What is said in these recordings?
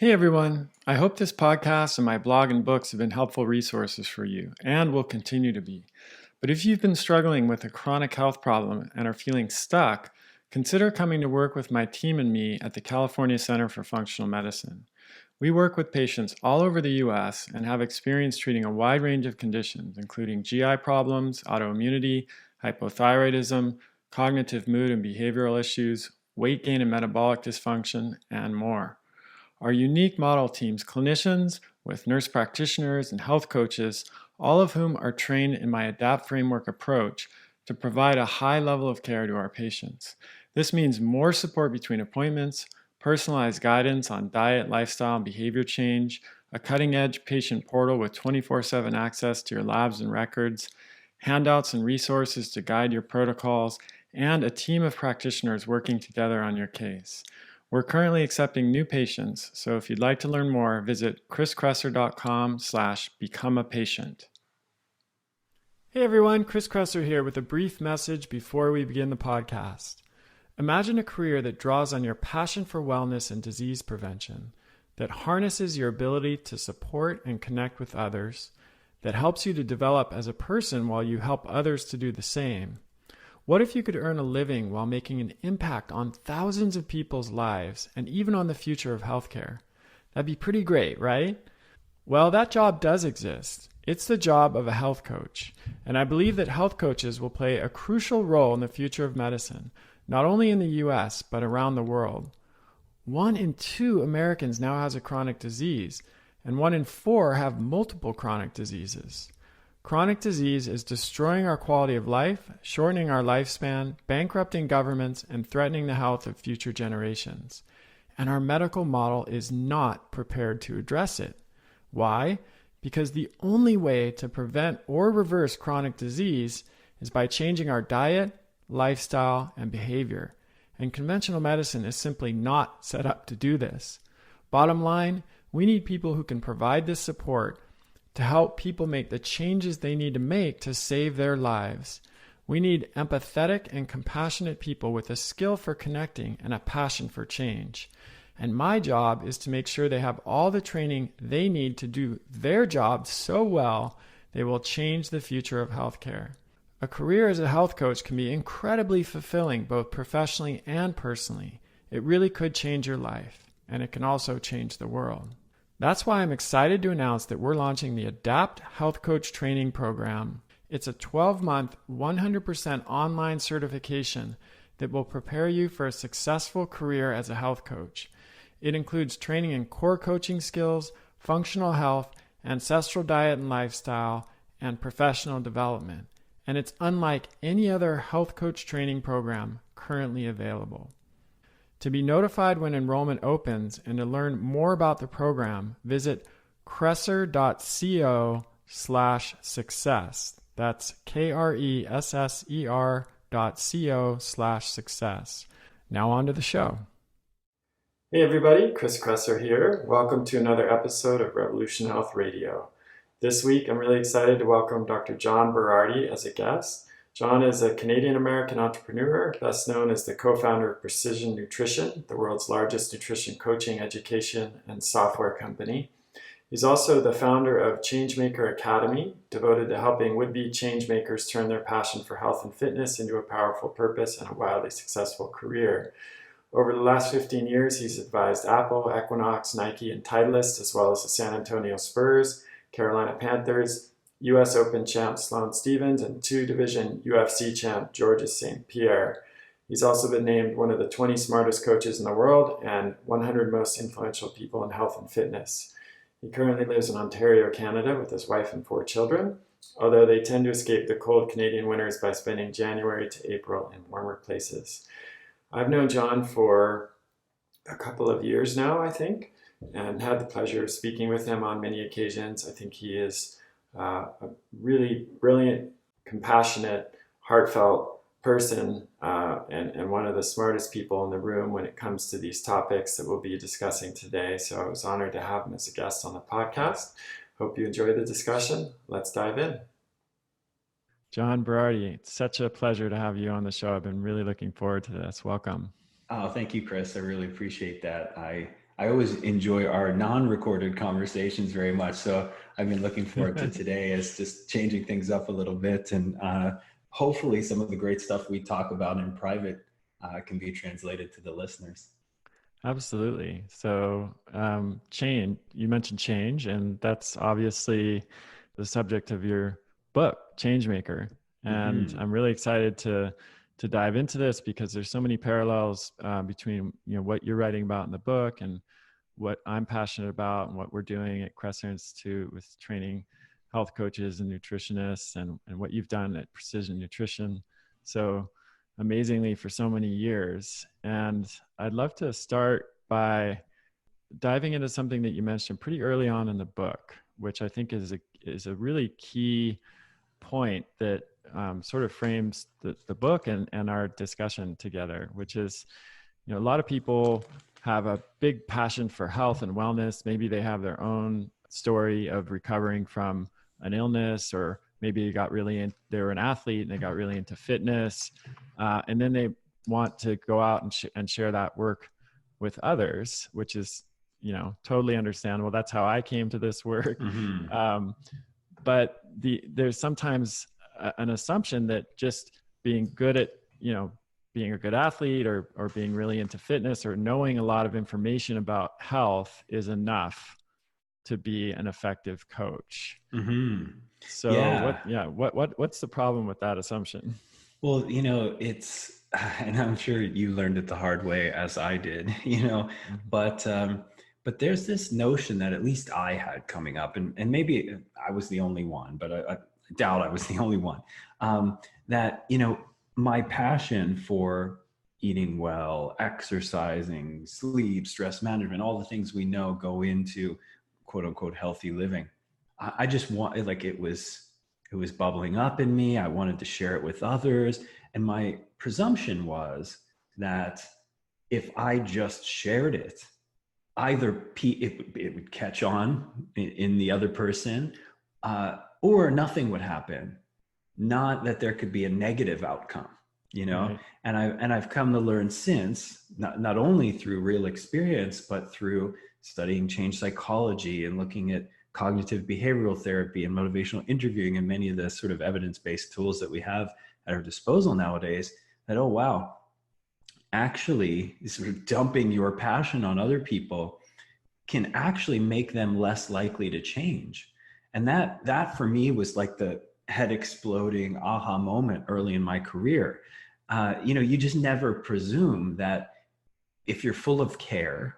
Hey everyone, I hope this podcast and my blog and books have been helpful resources for you and will continue to be. But if you've been struggling with a chronic health problem and are feeling stuck, consider coming to work with my team and me at the California Center for Functional Medicine. We work with patients all over the US and have experience treating a wide range of conditions, including GI problems, autoimmunity, hypothyroidism, cognitive mood and behavioral issues, weight gain and metabolic dysfunction, and more. Our unique model teams clinicians with nurse practitioners and health coaches, all of whom are trained in my ADAPT framework approach to provide a high level of care to our patients. This means more support between appointments, personalized guidance on diet, lifestyle, and behavior change, a cutting-edge patient portal with 24/7 access to your labs and records, handouts and resources to guide your protocols, and a team of practitioners working together on your case. We're currently accepting new patients, so if you'd like to learn more, visit kriskresser.com/become-a-patient. Hey everyone, Kris Kresser here with a brief message before we begin the podcast. Imagine a career that draws on your passion for wellness and disease prevention, that harnesses your ability to support and connect with others, that helps you to develop as a person while you help others to do the same. What if you could earn a living while making an impact on thousands of people's lives and even on the future of healthcare? That'd be pretty great, right? Well, that job does exist. It's the job of a health coach, and I believe that health coaches will play a crucial role in the future of medicine, not only in the US, but around the world. 1 in 2 Americans now has a chronic disease, and 1 in 4 have multiple chronic diseases. Chronic disease is destroying our quality of life, shortening our lifespan, bankrupting governments, and threatening the health of future generations. And our medical model is not prepared to address it. Why? Because the only way to prevent or reverse chronic disease is by changing our diet, lifestyle, and behavior. And conventional medicine is simply not set up to do this. Bottom line, we need people who can provide this support to help people make the changes they need to make to save their lives. We need empathetic and compassionate people with a skill for connecting and a passion for change. And my job is to make sure they have all the training they need to do their job so well they will change the future of healthcare. A career as a health coach can be incredibly fulfilling both professionally and personally. It really could change your life, and it can also change the world. That's why I'm excited to announce that we're launching the ADAPT Health Coach Training Program. It's a 12-month, 100% online certification that will prepare you for a successful career as a health coach. It includes training in core coaching skills, functional health, ancestral diet and lifestyle, and professional development. And it's unlike any other health coach training program currently available. To be notified when enrollment opens and to learn more about the program, visit kresser.co/success. That's KRESSER.co/success. Now on to the show. Hey everybody, Kris Kresser here. Welcome to another episode of Revolution Health Radio. This week I'm really excited to welcome Dr. John Berardi as a guest. John is a Canadian-American entrepreneur, best known as the co-founder of Precision Nutrition, the world's largest nutrition coaching, education, and software company. He's also the founder of Changemaker Academy, devoted to helping would-be changemakers turn their passion for health and fitness into a powerful purpose and a wildly successful career. Over the last 15 years, he's advised Apple, Equinox, Nike, and Titleist, as well as the San Antonio Spurs, Carolina Panthers, U.S. Open champ Sloane Stephens, and 2-division UFC champ Georges St. Pierre. He's also been named one of the 20 smartest coaches in the world and 100 most influential people in health and fitness. He currently lives in Ontario, Canada, with his wife and 4 children, although they tend to escape the cold Canadian winters by spending January to April in warmer places. I've known John for a couple of years now, I think, and had the pleasure of speaking with him on many occasions. I think he is a really brilliant, compassionate, heartfelt person, and one of the smartest people in the room when it comes to these topics that we'll be discussing today. So I was honored to have him as a guest on the podcast. Hope you enjoy the discussion. Let's dive in. John Berardi, it's such a pleasure to have you on the show. I've been really looking forward to this. Welcome. Oh, thank you, Kris. I really appreciate that. I always enjoy our non-recorded conversations very much. So I've been looking forward to today as just changing things up a little bit, and hopefully some of the great stuff we talk about in private can be translated to the listeners. Absolutely. So, change, you mentioned change, and that's obviously the subject of your book, Changemaker. And Hmm. I'm really excited to dive into this because there's so many parallels between what you're writing about in the book and what I'm passionate about and what we're doing at Kresser Institute with training health coaches and nutritionists and what you've done at Precision Nutrition. So amazingly for so many years. And I'd love to start by diving into something that you mentioned pretty early on in the book, which I think is a really key point that sort of frames the book and our discussion together, which is, a lot of people have a big passion for health and wellness. Maybe they have their own story of recovering from an illness, or maybe they were an athlete and they got really into fitness, and then they want to go out and share that work with others, which is totally understandable. That's how I came to this work. Hmm. Um, but there's sometimes an assumption that just being good at being a good athlete or being really into fitness or knowing a lot of information about health is enough to be an effective coach. Hmm. So Yeah. what's the problem with that assumption? Well, it's, and I'm sure you learned it the hard way as I did, Mhm. but, but there's this notion that at least I had coming up, and maybe I was the only one, but I doubt I was the only one, that, my passion for eating well, exercising, sleep, stress management, all the things we know go into quote unquote healthy living. I just want, like, it was bubbling up in me. I wanted to share it with others. And my presumption was that if I just shared it, either it would catch on in the other person, or nothing would happen. Not that there could be a negative outcome, you know. Right. And I've come to learn since, not only through real experience, but through studying change psychology and looking at cognitive behavioral therapy and motivational interviewing and many of the sort of evidence-based tools that we have at our disposal nowadays, that, oh wow, actually sort of dumping your passion on other people can actually make them less likely to change. And that for me was like the head exploding aha moment early in my career. You just never presume that if you're full of care,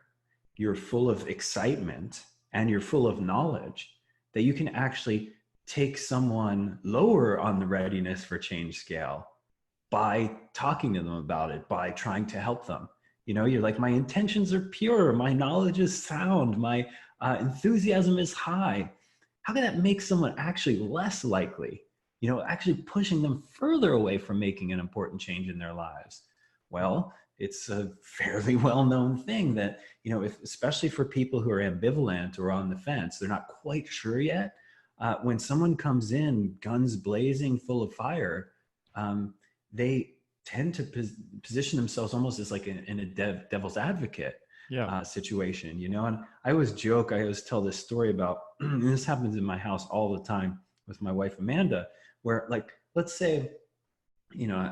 you're full of excitement, and you're full of knowledge, that you can actually take someone lower on the readiness for change scale by talking to them about it, by trying to help them. You're like, my intentions are pure, my knowledge is sound, my enthusiasm is high. How can that make someone actually less likely, actually pushing them further away from making an important change in their lives? Well, it's a fairly well-known thing that, especially for people who are ambivalent or on the fence, they're not quite sure yet. When someone comes in guns blazing, full of fire, they tend to position themselves almost as like in a devil's advocate Yeah. situation, And I always joke, I always tell this story about, this happens in my house all the time with my wife, Amanda, where, like, let's say,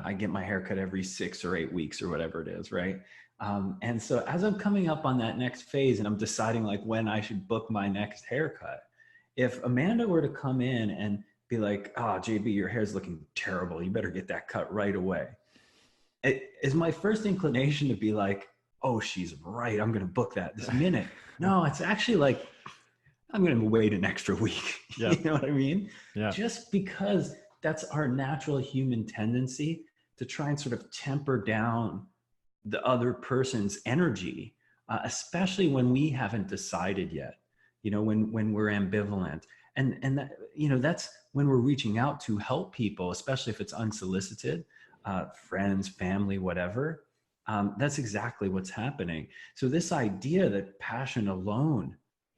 I get my haircut every 6 or 8 weeks or whatever it is, right? And so as I'm coming up on that next phase and I'm deciding like when I should book my next haircut, if Amanda were to come in and be like, "Oh, JB, your hair's looking terrible. You better get that cut right away." It is my first inclination to be like, "Oh, she's right. I'm going to book that this minute." No, it's actually like, I'm going to wait an extra week. Yeah. You know what I mean? Yeah. Just because that's our natural human tendency to try and sort of temper down the other person's energy, especially when we haven't decided yet, when we're ambivalent. And that, that's when we're reaching out to help people, especially if it's unsolicited, friends, family, whatever. That's exactly what's happening. So this idea that passion alone,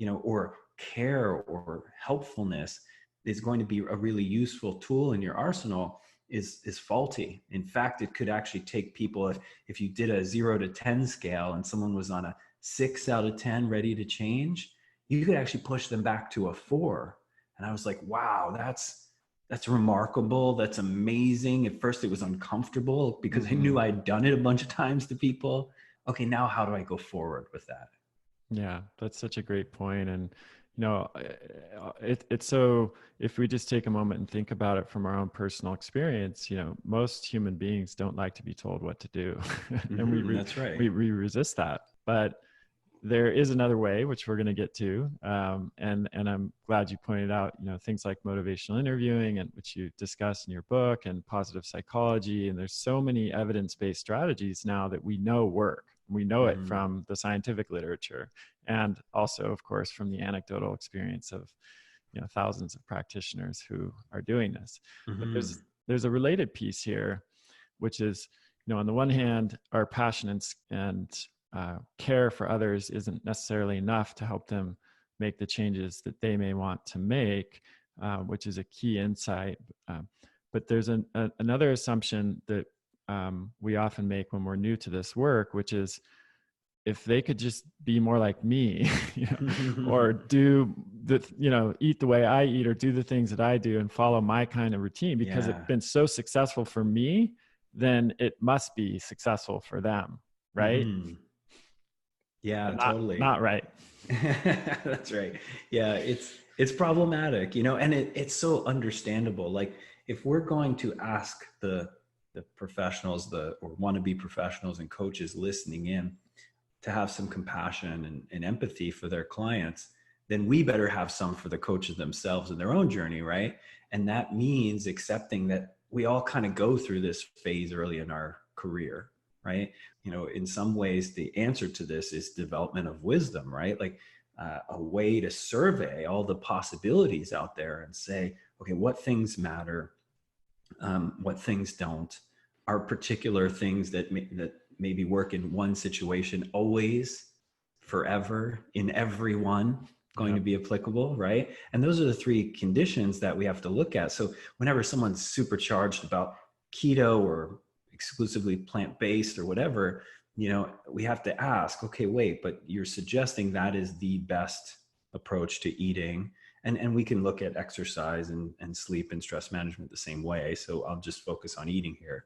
or care or helpfulness is going to be a really useful tool in your arsenal is faulty. In fact, it could actually take people, if you did a 0 to 10 scale and someone was on a 6 out of 10 ready to change, you could actually push them back to a 4. And I was like, wow, that's remarkable. That's amazing. At first it was uncomfortable because I knew I'd done it a bunch of times to people. Okay, now how do I go forward with that? Yeah, that's such a great point. And, it's so, if we just take a moment and think about it from our own personal experience, most human beings don't like to be told what to do. And That's right. we resist that. But there is another way, which we're going to get to. And I'm glad you pointed out, things like motivational interviewing, and which you discuss in your book, and positive psychology. And there's so many evidence-based strategies now that we know work. We know it from the scientific literature, and also, of course, from the anecdotal experience of, thousands of practitioners who are doing this. But there's a related piece here, which is, on the one hand, our passion and care for others isn't necessarily enough to help them make the changes that they may want to make, which is a key insight. But there's another assumption that we often make when we're new to this work, which is, if they could just be more like me, or do eat the way I eat, or do the things that I do and follow my kind of routine, because it's been so successful for me, then it must be successful for them. Right. Yeah, totally. Not right. That's right. Yeah, it's problematic, and it's so understandable. Like, if we're going to ask the professionals, or wannabe professionals and coaches listening in, to have some compassion and empathy for their clients, then we better have some for the coaches themselves in their own journey, right? And that means accepting that we all kind of go through this phase early in our career, right? In some ways, the answer to this is development of wisdom, right? Like a way to survey all the possibilities out there and say, okay, what things matter, what things don't, are particular things that maybe work in one situation always, forever, in everyone, going to be applicable, right? And those are the 3 conditions that we have to look at. So whenever someone's supercharged about keto or exclusively plant-based or whatever, we have to ask, okay, wait, but you're suggesting that is the best approach to eating. And we can look at exercise and sleep and stress management the same way. So I'll just focus on eating here.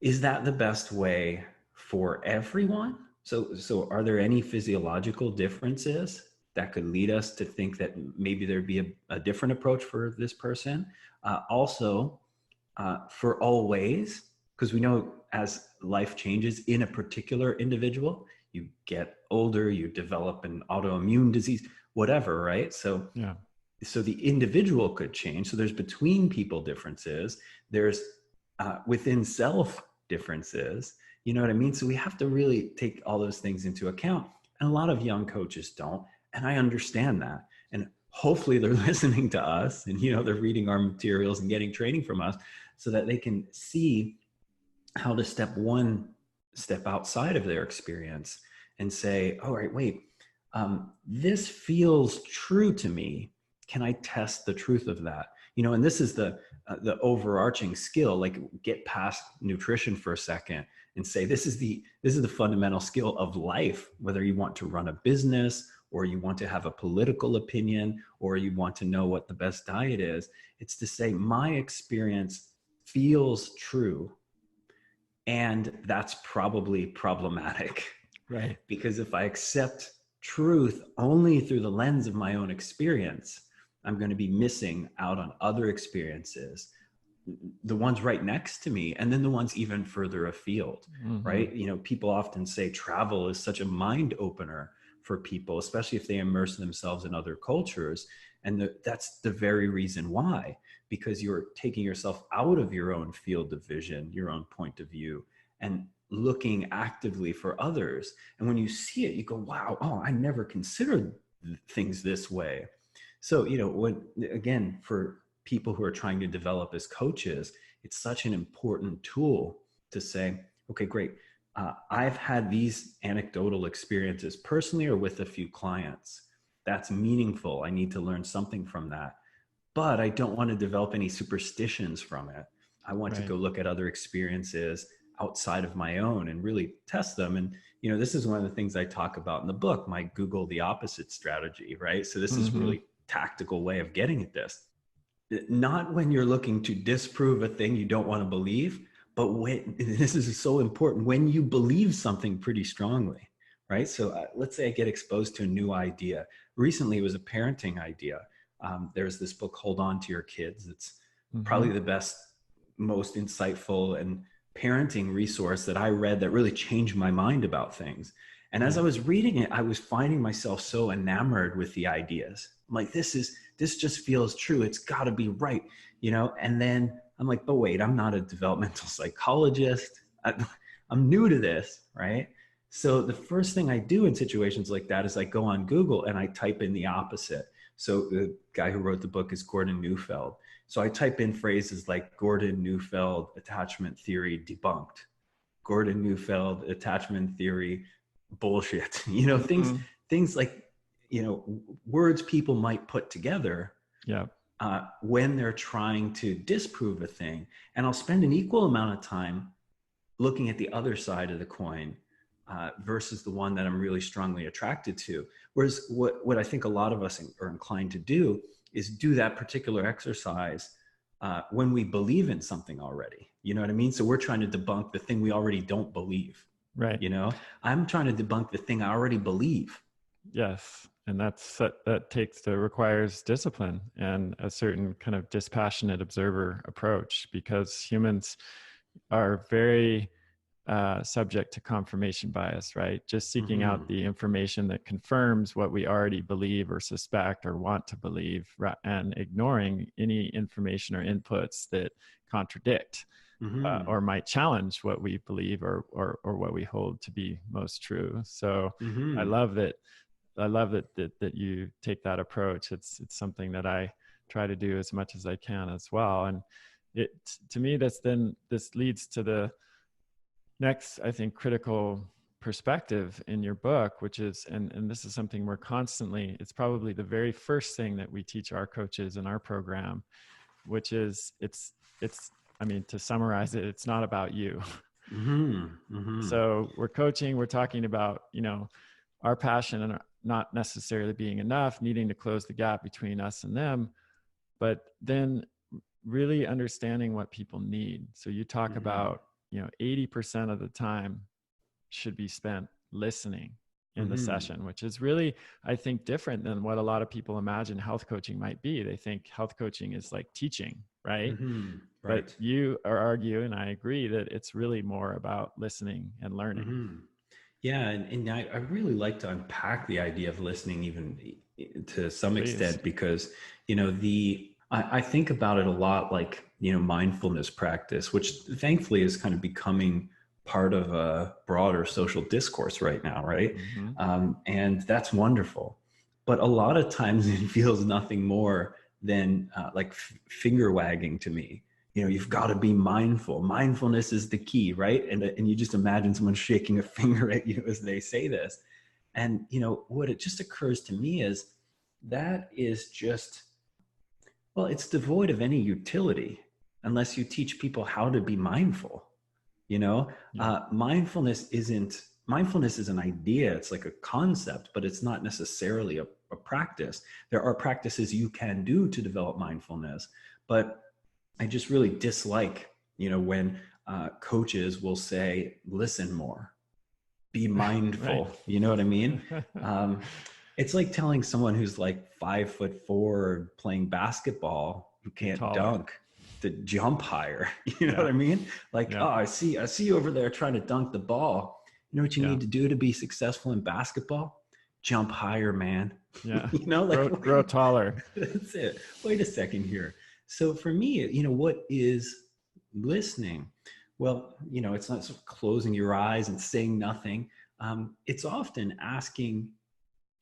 Is that the best way for everyone? So are there any physiological differences that could lead us to think that maybe there'd be a different approach for this person? Also, for always, because we know as life changes in a particular individual, you get older, you develop an autoimmune disease, whatever, right? So the individual could change. So there's between people differences. There's within self differences. You know what I mean? So we have to really take all those things into account. And a lot of young coaches don't. And I understand that. And hopefully they're listening to us and, they're reading our materials and getting training from us so that they can see how to step outside of their experience and say, all right, wait, this feels true to me. Can I test the truth of that? And this is the overarching skill. Like, get past nutrition for a second and say, this is the fundamental skill of life, whether you want to run a business, or you want to have a political opinion, or you want to know what the best diet is. It's to say, my experience feels true, and that's probably problematic. Right. Because if I accept truth only through the lens of my own experience, I'm going to be missing out on other experiences, the ones right next to me, and then the ones even further afield, right? People often say travel is such a mind opener for people, especially if they immerse themselves in other cultures. And that's the very reason why, because you're taking yourself out of your own field of vision, your own point of view, and looking actively for others. And when you see it, you go, wow, I never considered things this way. So, again, for people who are trying to develop as coaches, it's such an important tool to say, okay, great. I've had these anecdotal experiences personally or with a few clients. That's meaningful. I need to learn something from that. But I don't want to develop any superstitions from it. I want to go look at other experiences outside of my own and really test them. And, this is one of the things I talk about in the book, my Google the opposite strategy, right? So this is Mm-hmm. really tactical way of getting at this. Not when you're looking to disprove a thing you don't want to believe, but when, this is so important, when you believe something pretty strongly, right? So let's say I get exposed to a new idea. Recently, it was a parenting idea. There's this book, Hold On to Your Kids. It's probably the best, most insightful and parenting resource that I read that really changed my mind about things. And as I was reading it, I was finding myself so enamored with the ideas. I'm like, this just feels true. It's got to be right, And then I'm like, but wait, I'm not a developmental psychologist. I'm new to this, right? So the first thing I do in situations like that is I go on Google and I type in the opposite. So the guy who wrote the book is Gordon Neufeld. So I type in phrases like Gordon Neufeld attachment theory debunked, Gordon Neufeld attachment theory bullshit, things like, words people might put together when they're trying to disprove a thing. And I'll spend an equal amount of time looking at the other side of the coin versus the one that I'm really strongly attracted to. Whereas what I think a lot of us are inclined to do is do that particular exercise when we believe in something already. You know what I mean? So we're trying to debunk the thing we already don't believe. Right. I'm trying to debunk the thing I already believe. Yes. And requires discipline and a certain kind of dispassionate observer approach, because humans are very subject to confirmation bias, right? Just seeking out the information that confirms what we already believe or suspect or want to believe, and ignoring any information or inputs that contradict or might challenge what we believe or what we hold to be most true. So I love that you take that approach. It's something that I try to do as much as I can as well. And to me, this leads to the next, I think, critical perspective in your book, which is, and this is something we're constantly, it's probably the very first thing that we teach our coaches in our program, which is to summarize it, it's not about you. So we're coaching, we're talking about, our passion and not necessarily being enough, needing to close the gap between us and them, but then really understanding what people need. So you talk about, 80% of the time should be spent listening in the session, which is really, I think, different than what a lot of people imagine health coaching might be. They think health coaching is like teaching, right? Right. But you argue, and I agree, that it's really more about listening and learning. Yeah. And I really like to unpack the idea of listening even to some extent, because, I think about it a lot like, mindfulness practice, which thankfully is kind of becoming part of a broader social discourse right now, right? And that's wonderful. But a lot of times it feels nothing more than like finger wagging to me. You've got to be mindful. Mindfulness is the key, right? And you just imagine someone shaking a finger at you as they say this. And, what it just occurs to me is that is just, well, it's devoid of any utility unless you teach people how to be mindful. Mindfulness is an idea. It's like a concept, but it's not necessarily a practice. There are practices you can do to develop mindfulness, but I just really dislike, when coaches will say, listen more, be mindful. Right. You know what I mean? It's like telling someone who's like 5'4" playing basketball who can't dunk to jump higher. You know what I mean? Like, oh, I see you over there trying to dunk the ball. You know what you need to do to be successful in basketball? Jump higher, man. Yeah. Grow taller. That's it. Wait a second here. So for me, what is listening? Well, it's not sort of closing your eyes and saying nothing. It's often asking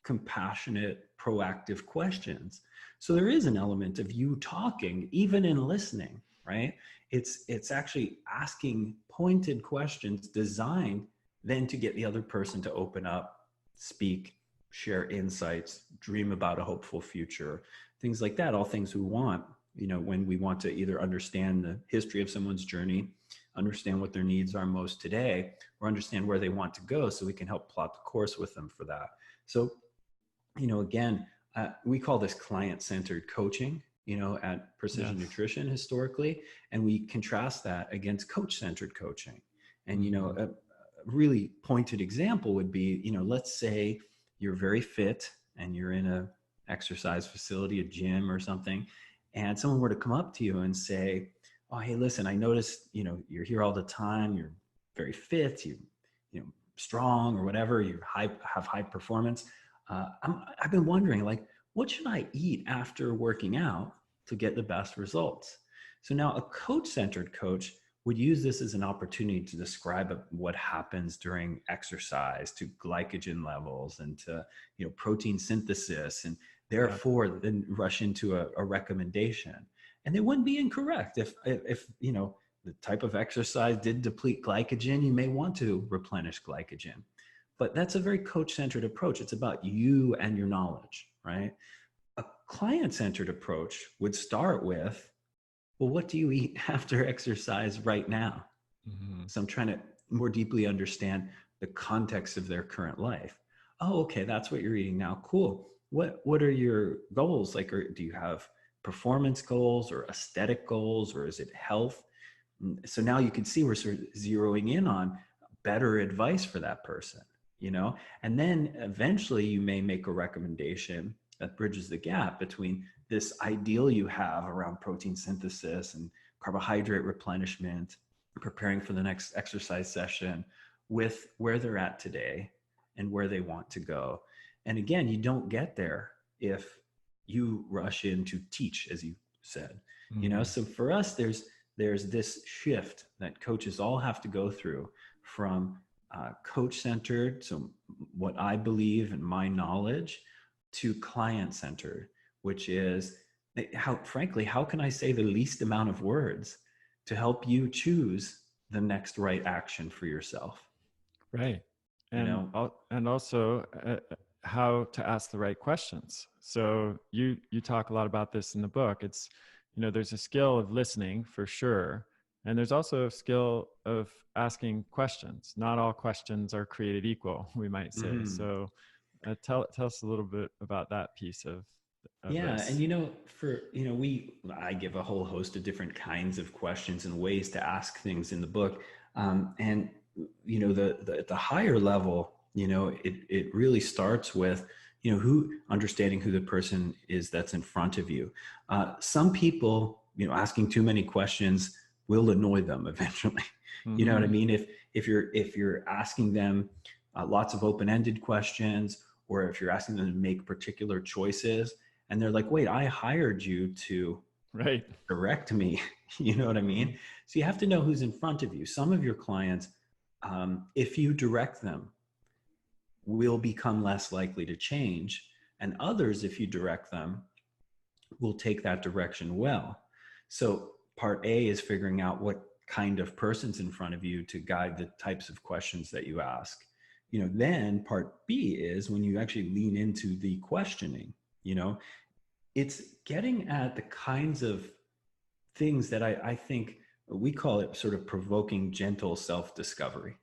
compassionate, proactive questions. So there is an element of you talking, even in listening, right? It's actually asking pointed questions designed then to get the other person to open up, speak, share insights, dream about a hopeful future, things like that, all things we want, when we want to either understand the history of someone's journey understand what their needs are most today, or understand where they want to go so we can help plot the course with them for that. So, again, we call this client-centered coaching, at Precision Nutrition historically, and we contrast that against coach-centered coaching. And, a really pointed example would be, let's say you're very fit and you're in a exercise facility, a gym or something, and someone were to come up to you and say, oh, hey, listen, I noticed, you're here all the time. You're very fit, strong or whatever, you have high performance. I've been wondering, like, what should I eat after working out to get the best results? So now a coach-centered coach would use this as an opportunity to describe what happens during exercise to glycogen levels and to, protein synthesis, and therefore then rush into a recommendation. And they wouldn't be incorrect. If the type of exercise did deplete glycogen, you may want to replenish glycogen. But that's a very coach-centered approach. It's about you and your knowledge, right? A client-centered approach would start with, well, what do you eat after exercise right now? Mm-hmm. So I'm trying to more deeply understand the context of their current life. Oh, okay, that's what you're eating now. Cool. What are your goals? Like, or do you have performance goals or aesthetic goals, or is it health? So now you can see we're sort of zeroing in on better advice for that person, and then eventually you may make a recommendation that bridges the gap between this ideal you have around protein synthesis and carbohydrate replenishment, preparing for the next exercise session, with where they're at today and where they want to go. And again, you don't get there if you rush in to teach, as you said. Mm-hmm. So for us, there's this shift that coaches all have to go through from coach-centered, so what I believe and my knowledge, to client-centered, which is how can I say the least amount of words to help you choose the next right action for yourself? Right. And also how to ask the right questions. So you talk a lot about this in the book. It's, there's a skill of listening for sure. And there's also a skill of asking questions. Not all questions are created equal, we might say. Mm-hmm. So tell us a little bit about that piece of this. And I give a whole host of different kinds of questions and ways to ask things in the book. And the higher level, it really starts with, understanding who the person is that's in front of you. Some people, asking too many questions will annoy them eventually. Mm-hmm. You know what I mean? If you're asking them lots of open-ended questions, or if you're asking them to make particular choices and they're like, wait, I hired you to direct me. You know what I mean? So you have to know who's in front of you. Some of your clients, if you direct them, will become less likely to change. And others, if you direct them, will take that direction well. So part A is figuring out what kind of person's in front of you to guide the types of questions that you ask. Then part B is when you actually lean into the questioning, it's getting at the kinds of things that I think we call it sort of provoking gentle self-discovery.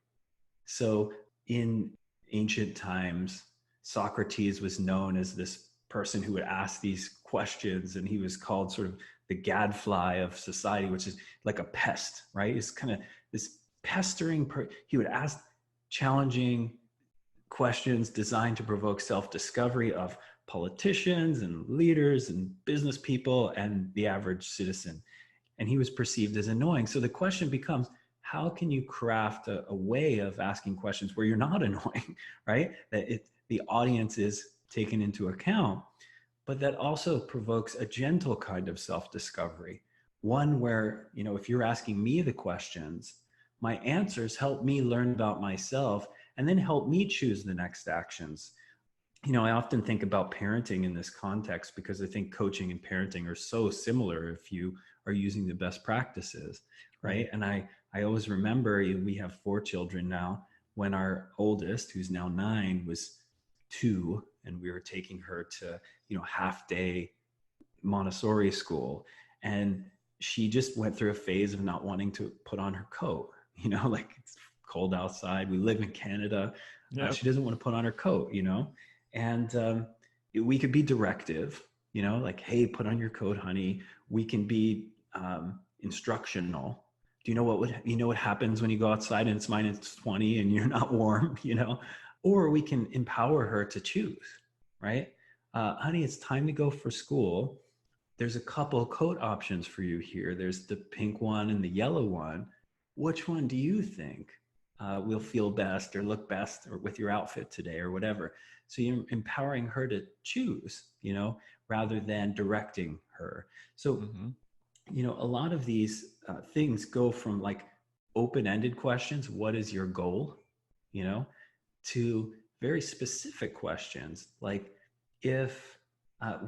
So in ancient times, Socrates was known as this person who would ask these questions, and he was called sort of the gadfly of society, which is like a pest, right? It's kind of this pestering, he would ask challenging questions designed to provoke self-discovery of politicians and leaders and business people and the average citizen. And he was perceived as annoying. So the question becomes, how can you craft a way of asking questions where you're not annoying, right? That the audience is taken into account, but that also provokes a gentle kind of self-discovery. One where, if you're asking me the questions, my answers help me learn about myself and then help me choose the next actions. I often think about parenting in this context because I think coaching and parenting are so similar if you are using the best practices, right? And I always remember, we have 4 children now, when our oldest, who's now 9, was 2, and we were taking her to, half-day Montessori school. And she just went through a phase of not wanting to put on her coat. Like it's cold outside. We live in Canada. Yeah. She doesn't want to put on her coat, and we could be directive, like, hey, put on your coat, honey. We can be instructional. Do you know what happens when you go outside and it's -20 and you're not warm, Or we can empower her to choose, right? Honey, it's time to go for school. There's a couple coat options for you here. There's the pink one and the yellow one. Which one do you think will feel best or look best or with your outfit today or whatever? So you're empowering her to choose, rather than directing her. So, a lot of these things go from like open-ended questions, what is your goal, to very specific questions. Like if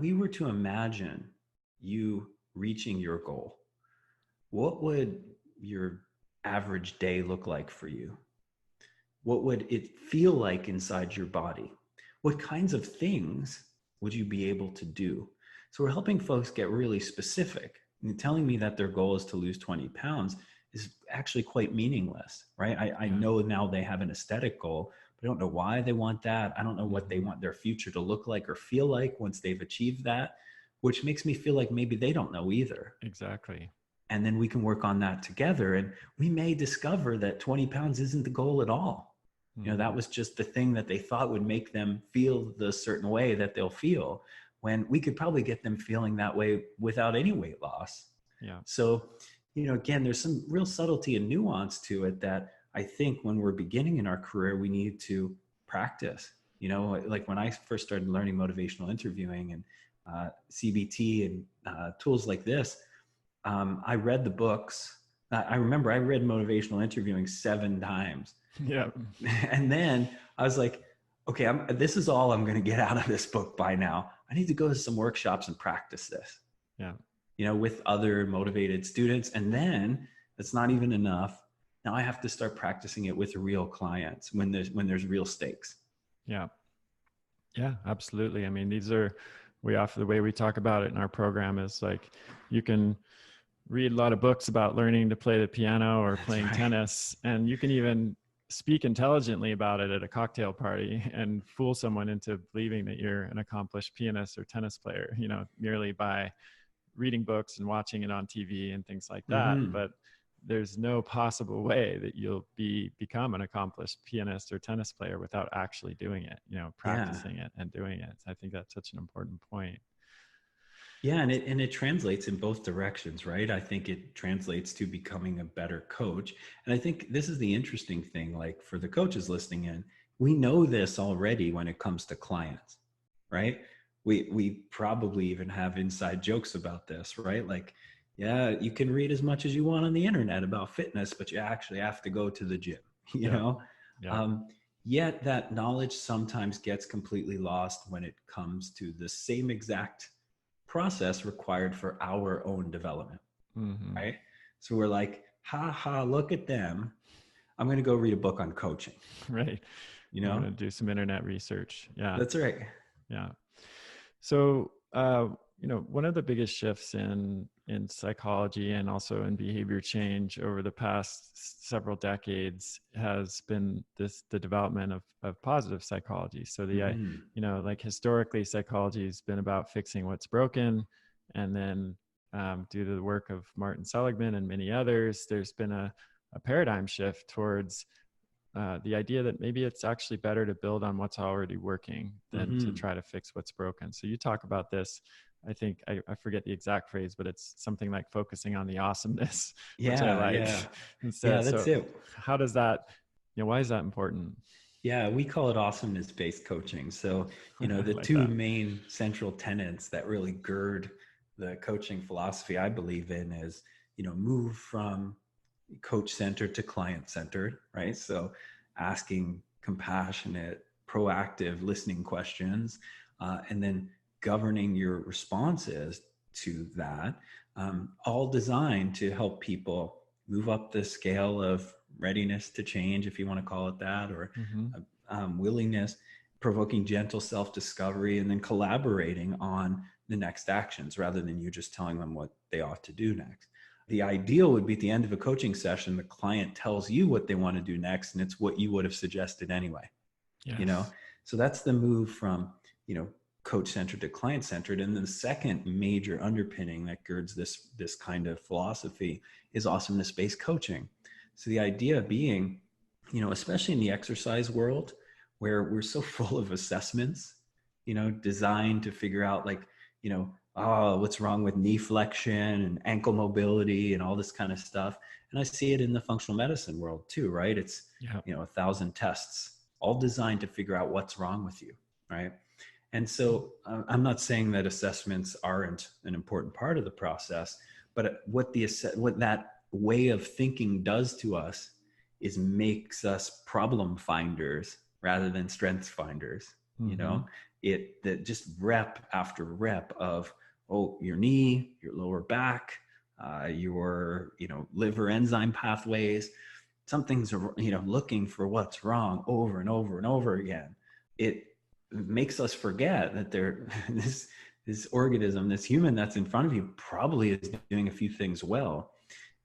we were to imagine you reaching your goal, what would your average day look like for you? What would it feel like inside your body? What kinds of things would you be able to do? So we're helping folks get really specific. And telling me that their goal is to lose 20 pounds is actually quite meaningless, right? I know now they have an aesthetic goal, but I don't know why they want that. I don't know what they want their future to look like or feel like once they've achieved that, which makes me feel like maybe they don't know either. Exactly. And then we can work on that together. And we may discover that 20 pounds isn't the goal at all. That was just the thing that they thought would make them feel the certain way that they'll feel, when we could probably get them feeling that way without any weight loss. Yeah. So, again, there's some real subtlety and nuance to it that I think when we're beginning in our career, we need to practice. Like when I first started learning motivational interviewing and CBT and tools like this, I read the books. I remember I read motivational interviewing 7 times. Yeah. And then I was like, okay, this is all I'm going to get out of this book by now. I need to go to some workshops and practice this. Yeah. With other motivated students. And then that's not even enough. Now I have to start practicing it with real clients when there's real stakes. Yeah. Yeah, absolutely. I mean, the way we talk about it in our program is like, you can read a lot of books about learning to play the piano or playing tennis, and you can even speak intelligently about it at a cocktail party and fool someone into believing that you're an accomplished pianist or tennis player, merely by reading books and watching it on TV and things like that. But there's no possible way that you'll become an accomplished pianist or tennis player without actually doing it, practicing it and doing it. I think that's such an important point. Yeah, and it translates in both directions, right? I think it translates to becoming a better coach. And I think this is the interesting thing, like for the coaches listening in, we know this already when it comes to clients, right? We probably even have inside jokes about this, right? Like, yeah, you can read as much as you want on the internet about fitness, but you actually have to go to the gym, you know? Yeah. Yet that knowledge sometimes gets completely lost when it comes to the same exact process required for our own development, right? So we're like, look at them. I'm going to go read a book on coaching. Right. I'm going to do some internet research. Yeah. That's right. Yeah. So, one of the biggest shifts in psychology and also in behavior change over the past several decades has been the development of positive psychology. So like historically, psychology has been about fixing what's broken. And then due to the work of Martin Seligman and many others, there's been a paradigm shift towards the idea that maybe it's actually better to build on what's already working than to try to fix what's broken. So you talk about this, I think, I forget the exact phrase, but it's something like focusing on the awesomeness, which I like. Yeah. Instead. Yeah, that's it. How does that, why is that important? Yeah, we call it awesomeness-based coaching. So, the like two main central tenets that really gird the coaching philosophy I believe in is, move from coach-centered to client-centered, right? So asking compassionate, proactive listening questions, and then governing your responses to that, all designed to help people move up the scale of readiness to change, if you want to call it that, or willingness, provoking gentle self-discovery, and then collaborating on the next actions rather than you just telling them what they ought to do next. The ideal would be at the end of a coaching session, the client tells you what they want to do next, and it's what you would have suggested anyway. Yes. So that's the move from, coach-centered to client-centered. And then the second major underpinning that girds this kind of philosophy is awesomeness-based coaching. So the idea being, especially in the exercise world, where we're so full of assessments, designed to figure out what's wrong with knee flexion and ankle mobility and all this kind of stuff. And I see it in the functional medicine world too, right? It's, 1,000 tests, all designed to figure out what's wrong with you, right? And so I'm not saying that assessments aren't an important part of the process, but what that way of thinking does to us is makes us problem finders rather than strengths finders. That just rep after rep of, your knee, your lower back, your liver enzyme pathways, something's looking for what's wrong over and over and over again. It makes us forget that this organism, this human that's in front of you, probably is doing a few things well.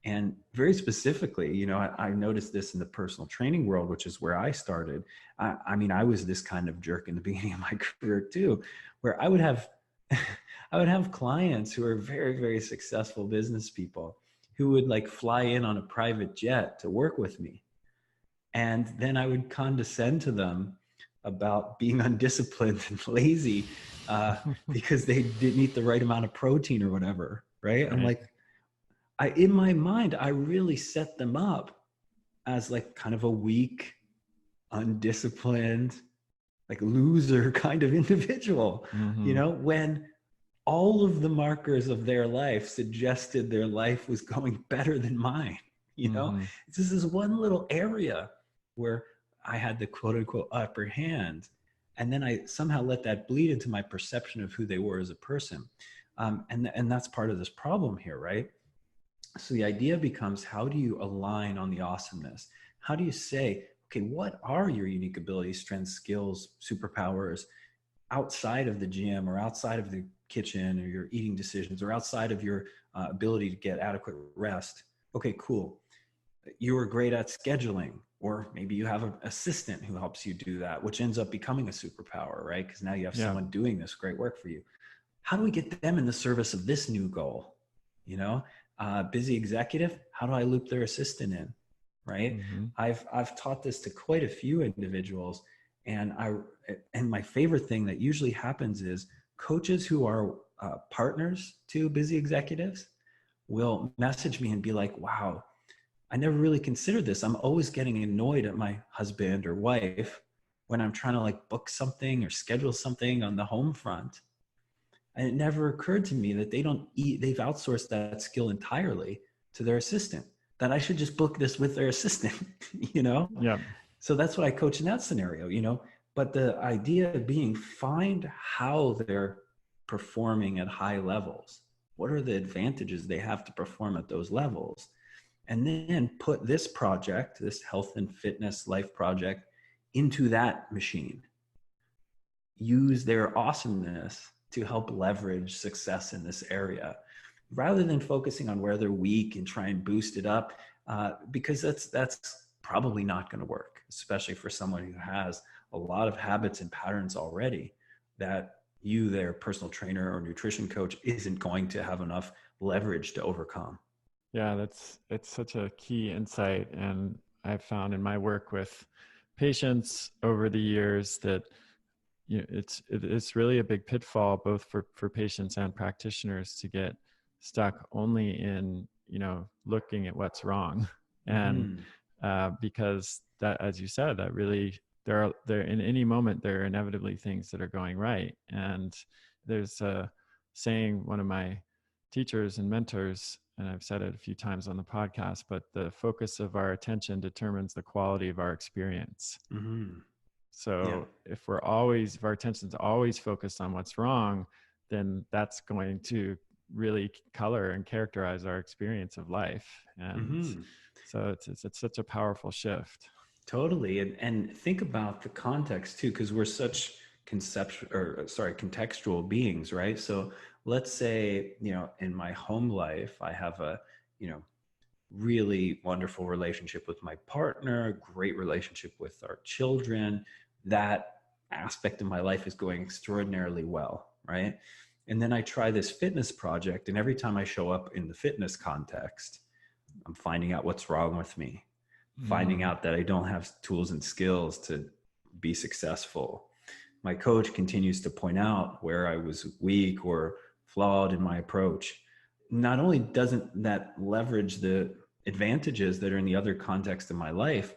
And very specifically, I noticed this in the personal training world, which is where I started. I was this kind of jerk in the beginning of my career too, where I would have clients who are very, very successful business people who would fly in on a private jet to work with me. And then I would condescend to them about being undisciplined and lazy because they didn't eat the right amount of protein or whatever, right? I'm like, in my mind, I really set them up as kind of a weak, undisciplined, loser kind of individual, when all of the markers of their life suggested their life was going better than mine. It's just this one little area where I had the quote unquote upper hand. And then I somehow let that bleed into my perception of who they were as a person. And that's part of this problem here, right? So the idea becomes, how do you align on the awesomeness? How do you say, okay, what are your unique abilities, strengths, skills, superpowers outside of the gym or outside of the kitchen or your eating decisions or outside of your ability to get adequate rest? Okay, cool. You were great at scheduling, or maybe you have an assistant who helps you do that, which ends up becoming a superpower, right? Because now you have someone doing this great work for you. How do we get them in the service of this new goal? Busy executive, how do I loop their assistant in, right? I've taught this to quite a few individuals, and my favorite thing that usually happens is coaches who are partners to busy executives will message me and be like, wow, I never really considered this. I'm always getting annoyed at my husband or wife when I'm trying to book something or schedule something on the home front. And it never occurred to me that they've outsourced that skill entirely to their assistant, that I should just book this with their assistant, Yeah. So that's what I coach in that scenario, but the idea being, find how they're performing at high levels. What are the advantages they have to perform at those levels? And then put this project, this health and fitness life project, into that machine. Use their awesomeness to help leverage success in this area, rather than focusing on where they're weak and try and boost it up, because that's probably not going to work, especially for someone who has a lot of habits and patterns already that their personal trainer or nutrition coach, isn't going to have enough leverage to overcome. Yeah, it's such a key insight. And I've found in my work with patients over the years that it's really a big pitfall, both for patients and practitioners, to get stuck only in looking at what's wrong. And because that, as you said, that really there in any moment there are inevitably things that are going right. And there's a saying, one of my teachers and mentors, and I've said it a few times on the podcast, but the focus of our attention determines the quality of our experience. So if our attention's always focused on what's wrong, then that's going to really color and characterize our experience of life. And so it's such a powerful shift. Totally. And think about the context too, because we're such contextual beings, right? So let's say, in my home life, I have a you know, really wonderful relationship with my partner, great relationship with our children. That aspect of my life is going extraordinarily well, right? And then I try this fitness project, and every time I show up in the fitness context, I'm finding out what's wrong with me, finding out that I don't have tools and skills to be successful. My coach continues to point out where I was weak or flawed in my approach. Not only doesn't that leverage the advantages that are in the other context of my life,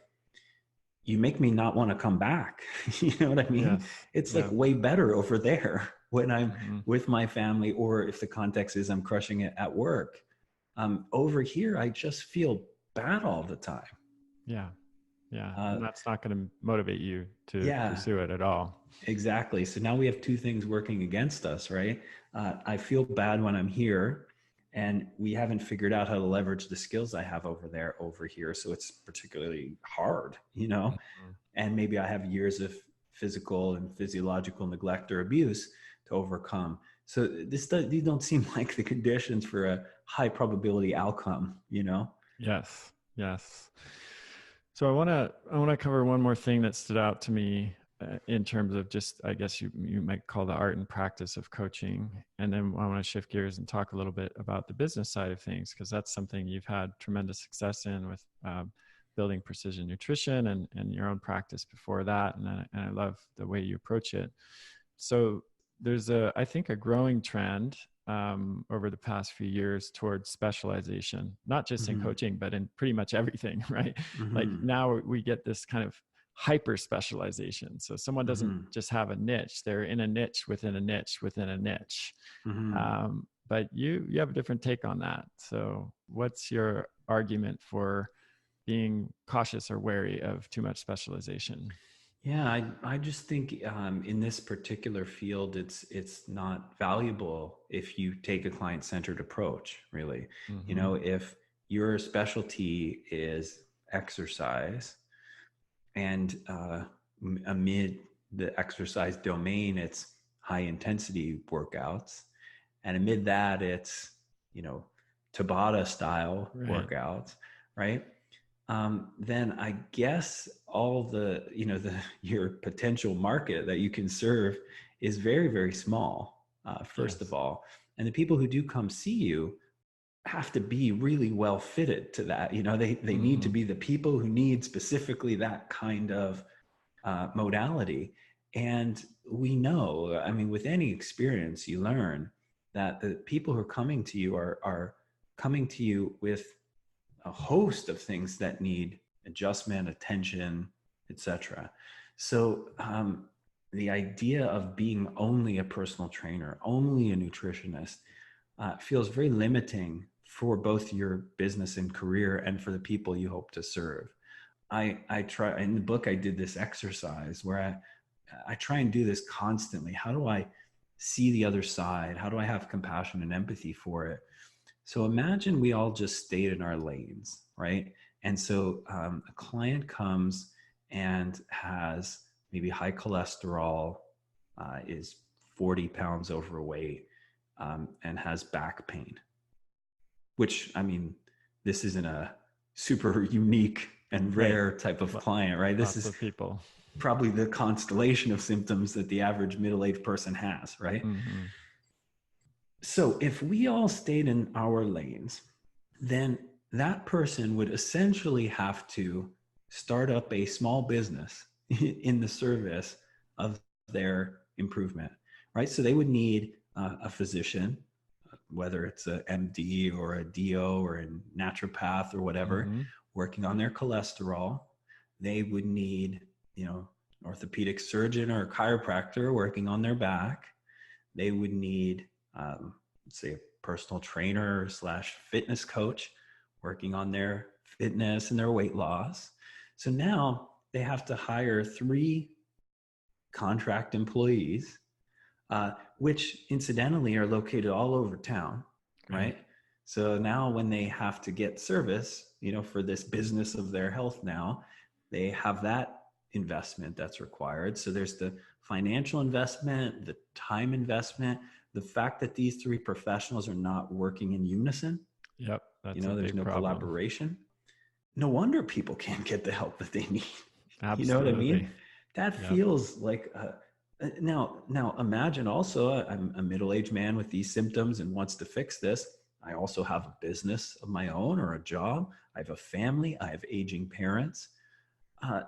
you make me not want to come back. You know what I mean? Yes. It's Yeah. like way better over there when I'm with my family, or if the context is I'm crushing it at work. Over here, I just feel bad all the time. Yeah. Yeah. Uh, And that's not going to motivate you to yeah, pursue it at all. exactly. So now we have two things working against us, right? I feel bad when I'm here, and we haven't figured out how to leverage the skills I have over here. So it's particularly hard, you know? Mhm. And maybe I have years of physical and physiological neglect or abuse to overcome. So these don't seem like the conditions for a high probability outcome, you know? Yes. Yes. So I want to cover one more thing that stood out to me in terms of just, I guess you might call the art and practice of coaching, and then I want to shift gears and talk a little bit about the business side of things, because that's something you've had tremendous success in with building precision nutrition and your own practice before that, and I love the way you approach it. So there's I think a growing trend over the past few years towards specialization, not just in Mm-hmm. coaching, but in pretty much everything, right? Like Mm-hmm. now we get this kind of hyper specialization. So someone doesn't Mm-hmm. just have a niche; they're in a niche within a niche within a niche. Mm-hmm. But you have a different take on that. So what's your argument for being cautious or wary of too much specialization? Yeah, I just think in this particular field, it's not valuable if you take a client-centered approach, really. You Mm-hmm. know, if your specialty is exercise, and amid the exercise domain, it's high intensity workouts, and amid that, it's, you know, Tabata style Right. workouts, right? Then I guess all the, you know, the your potential market that you can serve is very, very small, first of Yes. all. And the people who do come see you have to be really well fitted to that. You know, they need to Mm-hmm. be the people who need specifically that kind of modality. And we know, I mean, with any experience, you learn that the people who are coming to you are coming to you with a host of things that need adjustment, attention, etc. So the idea of being only a personal trainer, only a nutritionist, feels very limiting for both your business and career and for the people you hope to serve. I try in the book, I did this exercise where I try and do this constantly. How do I see the other side? How do I have compassion and empathy for it? So imagine we all just stayed in our lanes, right? And so a client comes and has maybe high cholesterol, is 40 pounds overweight, and has back pain, which, I mean, this isn't a super unique and Right. rare type of client, right? This Lots is of people. probably the constellation of symptoms that the average middle-aged person has, right? Mm-hmm. So if we all stayed in our lanes, then that person would essentially have to start up a small business in the service of their improvement, right? So they would need a physician, whether it's a MD or a DO or a naturopath or whatever, Mm-hmm. working on their cholesterol. They would need, you know, an orthopedic surgeon or a chiropractor working on their back. They would need, let's say, a personal trainer slash fitness coach working on their fitness and their weight loss. So now they have to hire 3 contract employees, which incidentally are located all over town, Right. right? So now when they have to get service, you know, for this business of their health now, they have that investment that's required. So there's the financial investment, the time investment, the fact that these 3 professionals are not working in unison. Yep. That's a There's big no problem. collaboration. No wonder people can't get the help that they need. You know what I Absolutely. mean? That Yeah. feels like now imagine also I'm a middle-aged man with these symptoms and wants to fix this. I also have a business of my own or a job. I have a family. I have aging parents.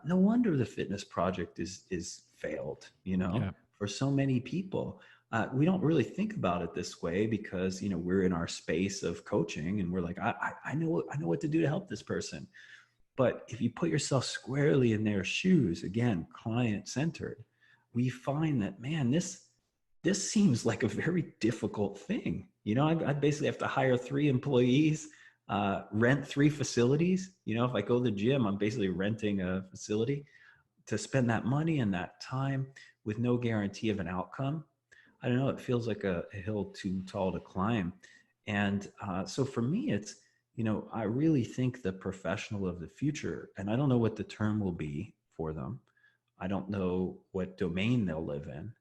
No wonder the fitness project is failed, Yeah. for so many people. We don't really think about it this way because we're in our space of coaching and we're like, I know what to do to help this person. But if you put yourself squarely in their shoes, again, client centered, we find that, man, this seems like a very difficult thing. I basically have to hire 3 employees, rent 3 facilities. If I go to the gym, I'm basically renting a facility to spend that money and that time with no guarantee of an outcome. I don't know. It feels like a hill too tall to climb. And so for me, it's, I really think the professional of the future, and I don't know what the term will be for them. I don't know what domain they'll live in,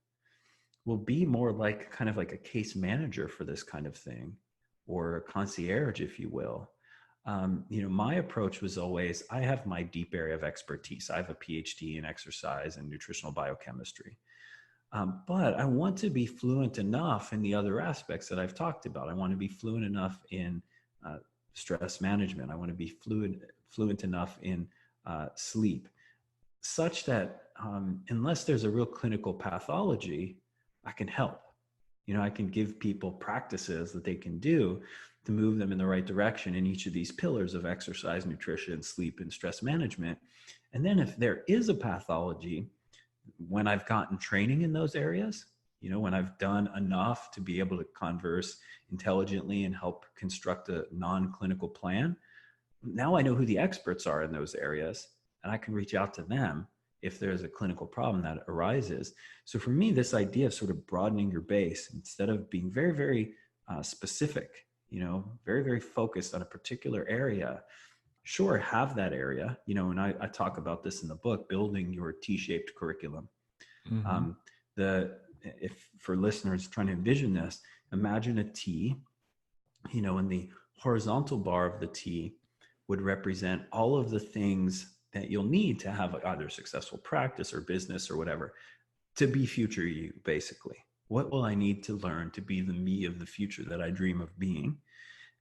will be more like kind of like a case manager for this kind of thing, or a concierge, if you will. My approach was always, I have my deep area of expertise. I have a PhD in exercise and nutritional biochemistry. But I want to be fluent enough in the other aspects that I've talked about. I want to be fluent enough in stress management. I want to be fluent enough in sleep, such that unless there's a real clinical pathology, I can help. I can give people practices that they can do to move them in the right direction in each of these pillars of exercise, nutrition, sleep, and stress management. And then if there is a pathology, when I've gotten training in those areas, when I've done enough to be able to converse intelligently and help construct a non-clinical plan, now I know who the experts are in those areas and I can reach out to them if there's a clinical problem that arises. So for me, this idea of sort of broadening your base instead of being very, very specific, very, very focused on a particular area. Sure, have that area, and I talk about this in the book, building your T-shaped curriculum. Mm-hmm. If for listeners trying to envision this, imagine a T, and the horizontal bar of the T would represent all of the things that you'll need to have either successful practice or business or whatever, to be future you, basically. What will I need to learn to be the me of the future that I dream of being?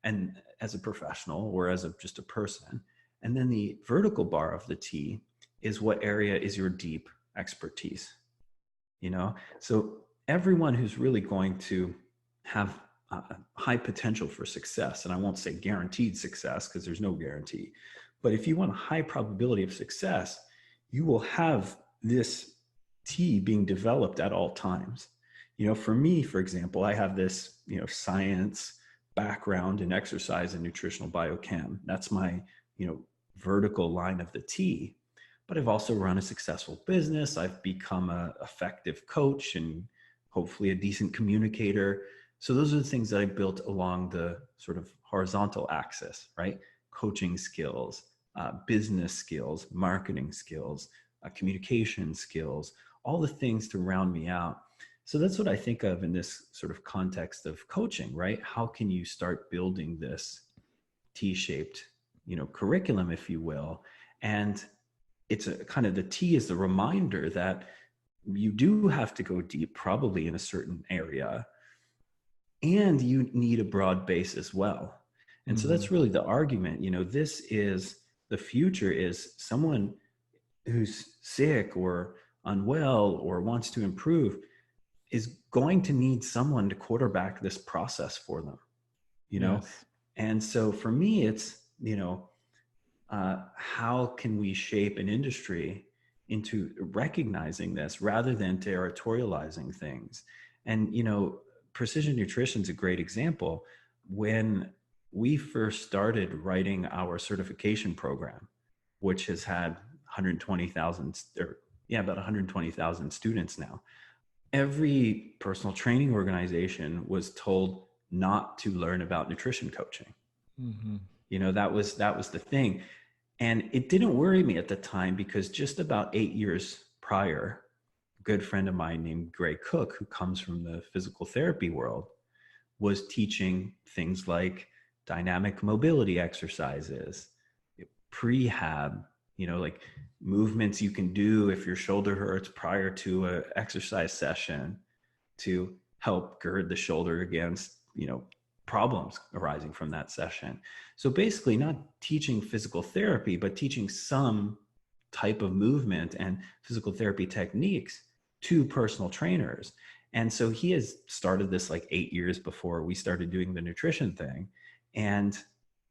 And as a professional or as just a person. And then the vertical bar of the T is what area is your deep expertise. So everyone who's really going to have high potential for success, and I won't say guaranteed success because there's no guarantee, but if you want a high probability of success, you will have this T being developed at all times. For me, for example, I have this, science background in exercise and nutritional biochem. That's my, vertical line of the T. But I've also run a successful business. I've become an effective coach and hopefully a decent communicator. So those are the things that I built along the sort of horizontal axis, right? Coaching skills, business skills, marketing skills, communication skills, all the things to round me out. So that's what I think of in this sort of context of coaching, right? How can you start building this T-shaped, curriculum, if you will? And it's a kind of, the T is the reminder that you do have to go deep, probably in a certain area, and you need a broad base as well. And so that's really the argument. This is the future, is someone who's sick or unwell or wants to improve is going to need someone to quarterback this process for them, Yes. And so for me, it's, how can we shape an industry into recognizing this rather than territorializing things? And, precision nutrition is a great example. When we first started writing our certification program, which has had 120,000, about 120,000 students now, every personal training organization was told not to learn about nutrition coaching. Mm-hmm. That was the thing. And it didn't worry me at the time because just about 8 years prior, a good friend of mine named Gray Cook, who comes from the physical therapy world, was teaching things like dynamic mobility exercises, prehab, like movements you can do if your shoulder hurts prior to an exercise session to help gird the shoulder against, problems arising from that session. So basically not teaching physical therapy, but teaching some type of movement and physical therapy techniques to personal trainers. And so he has started this like 8 years before we started doing the nutrition thing. And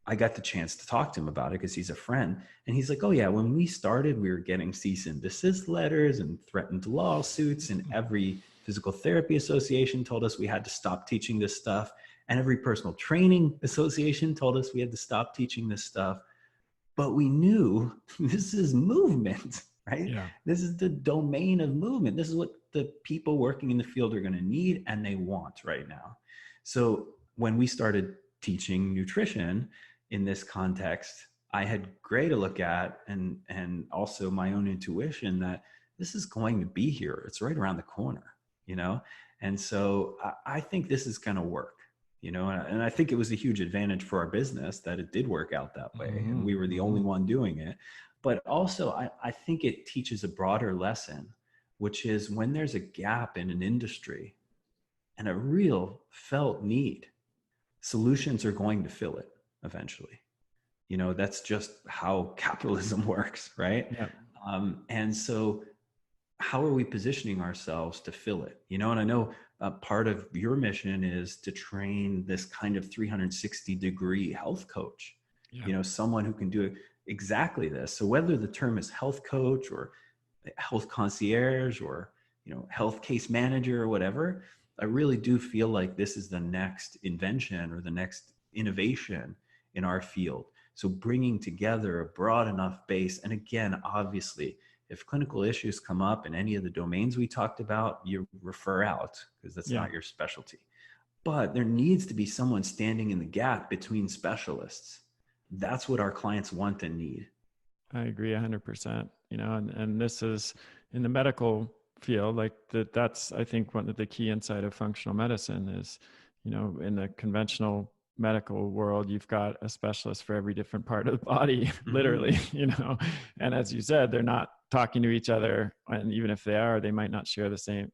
I got the chance to talk to him about it because he's a friend. And he's like, oh yeah, when we started, we were getting cease and desist letters and threatened lawsuits, and every physical therapy association told us we had to stop teaching this stuff. And every personal training association told us we had to stop teaching this stuff. But we knew this is movement, right? Yeah. This is the domain of movement. This is what the people working in the field are going to need and they want right now. So when we started teaching nutrition in this context, I had Gray to look at and also my own intuition that this is going to be here. It's right around the corner, And so I think this is going to work. And I think it was a huge advantage for our business that it did work out that way. Mm-hmm. And we were the only one doing it. But also, I think it teaches a broader lesson, which is when there's a gap in an industry and a real felt need, solutions are going to fill it eventually. That's just how capitalism works, right? Yeah. And so how are we positioning ourselves to fill it? And I know part of your mission is to train this kind of 360-degree health coach, someone who can do exactly this. So whether the term is health coach or health concierge or, health case manager or whatever, I really do feel like this is the next invention or the next innovation in our field. So bringing together a broad enough base. And again, obviously, if clinical issues come up in any of the domains we talked about, you refer out because that's not your specialty. But there needs to be someone standing in the gap between specialists. That's what our clients want and need. I agree 100%, and this is in the medical field, like that's, I think, one of the key insight of functional medicine is, in the conventional medical world, you've got a specialist for every different part of the body, literally, and as you said, they're not talking to each other. And even if they are, they might not share the same,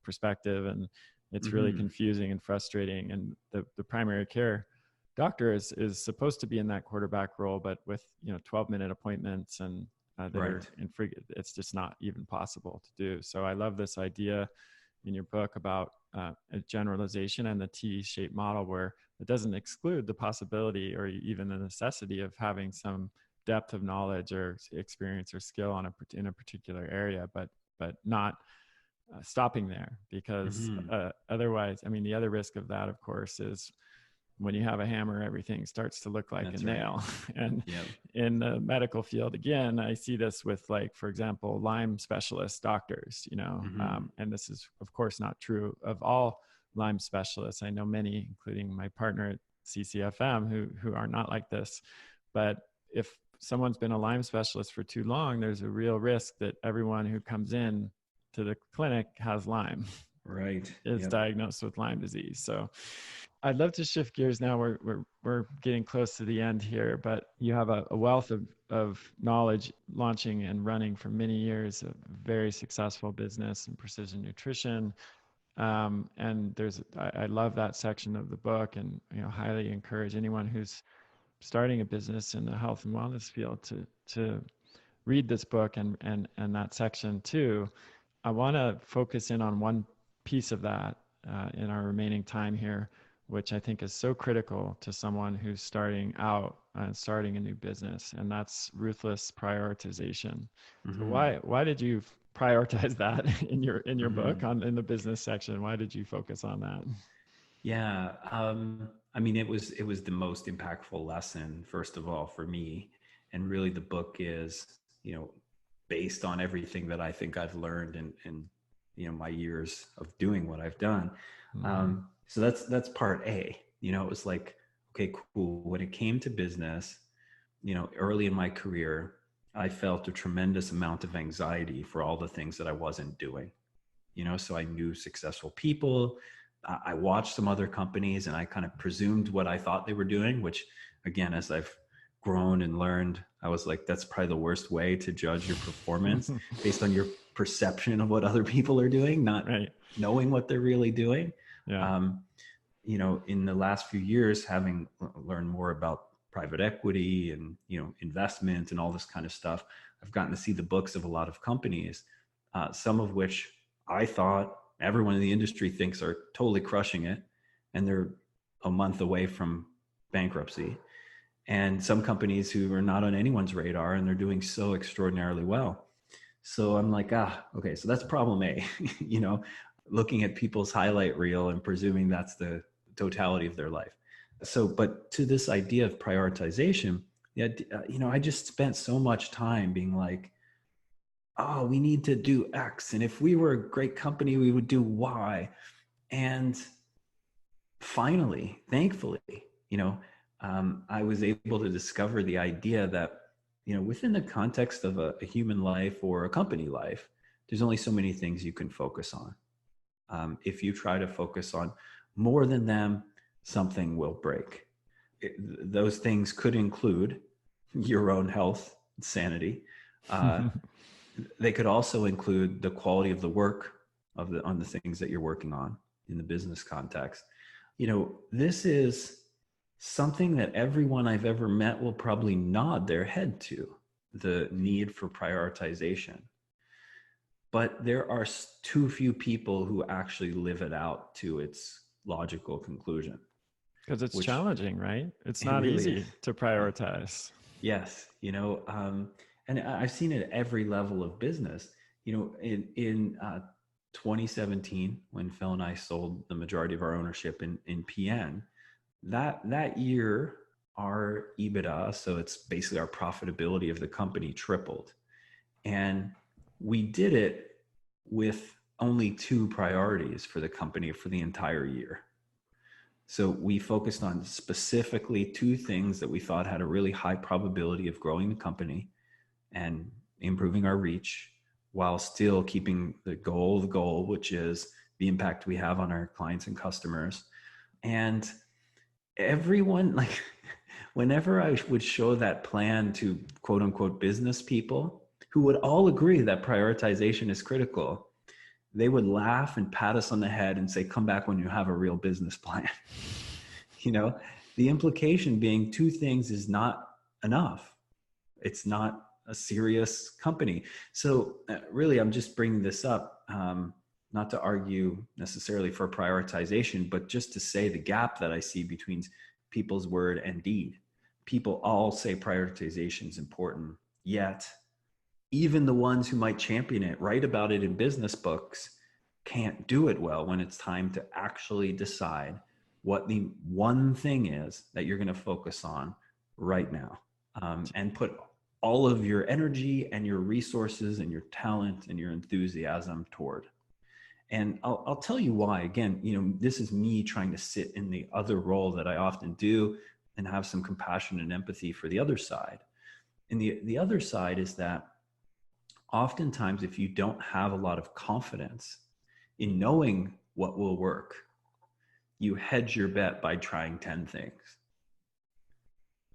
perspective. And it's really confusing and frustrating. And the primary care doctor is supposed to be in that quarterback role, but with, 12-minute appointments and it's just not even possible to do. So I love this idea in your book about a generalization and the T-shaped model, where it doesn't exclude the possibility or even the necessity of having some depth of knowledge or experience or skill in a particular area, but not stopping there, because otherwise, the other risk of that, of course, is when you have a hammer, everything starts to look like a nail. And in the medical field, again, I see this with, like, for example, Lyme specialist doctors, and this is, of course, not true of all Lyme specialists. I know many, including my partner at CCFM, who are not like this. But if someone's been a Lyme specialist for too long, there's a real risk that everyone who comes in to the clinic has Lyme. Is diagnosed with Lyme disease. So I'd love to shift gears now. We're getting close to the end here, but you have a wealth of knowledge, launching and running for many years, a very successful business in precision nutrition. And I love that section of the book, and highly encourage anyone who's starting a business in the health and wellness field to read this book and that section too. I want to focus in on one piece of that in our remaining time here, which I think is so critical to someone who's starting out and starting a new business, and that's ruthless prioritization. So why did you prioritize that in your book in the business section? Why did you focus on that? Yeah, it was the most impactful lesson, first of all, for me, and really the book is based on everything that I think I've learned in my years of doing what I've done. So that's part A. It was like, okay, cool. When it came to business, early in my career, I felt a tremendous amount of anxiety for all the things that I wasn't doing. So I knew successful people. I watched some other companies and I kind of presumed what I thought they were doing, which again, as I've grown and learned, I was like, that's probably the worst way to judge your performance based on your perception of what other people are doing, not Right. knowing what they're really doing. Yeah. In the last few years, having learned more about private equity and, investment and all this kind of stuff, I've gotten to see the books of a lot of companies, some of which I thought everyone in the industry thinks are totally crushing it, and they're a month away from bankruptcy. And some companies who are not on anyone's radar and they're doing so extraordinarily well. So I'm like, okay, so that's problem A, looking at people's highlight reel and presuming that's the totality of their life. So, but to this idea of prioritization, I just spent so much time being like, oh, we need to do X. And if we were a great company, we would do Y. And finally, thankfully, I was able to discover the idea that, within the context of a human life or a company life, there's only so many things you can focus on. If you try to focus on more than them, something will break. Those things could include your own health, sanity. They could also include the quality of the work on the things that you're working on in the business context. This is something that everyone I've ever met will probably nod their head to, the need for prioritization. But there are too few people who actually live it out to its logical conclusion. Because it's challenging, right? It's not really easy is to prioritize. Yes. And I've seen it at every level of business. In 2017, when Phil and I sold the majority of our ownership in PN, that year, our EBITDA, so it's basically our profitability of the company, tripled. And we did it with only 2 priorities for the company for the entire year. So we focused on specifically 2 things that we thought had a really high probability of growing the company and improving our reach, while still keeping the goal, which is the impact we have on our clients and customers. And everyone, like, whenever I would show that plan to quote unquote business people who would all agree that prioritization is critical, they would laugh and pat us on the head and say, come back when you have a real business plan. The implication being 2 things is not enough. It's not a serious company. So really, I'm just bringing this up, not to argue necessarily for prioritization, but just to say the gap that I see between people's word and deed. People all say prioritization is important, yet even the ones who might champion it, write about it in business books, can't do it well when it's time to actually decide what the one thing is that you're going to focus on right now, and put all of your energy and your resources and your talent and your enthusiasm toward. And I'll tell you why. Again, this is me trying to sit in the other role that I often do and have some compassion and empathy for the other side. And the other side is that oftentimes, if you don't have a lot of confidence in knowing what will work, you hedge your bet by trying 10 things.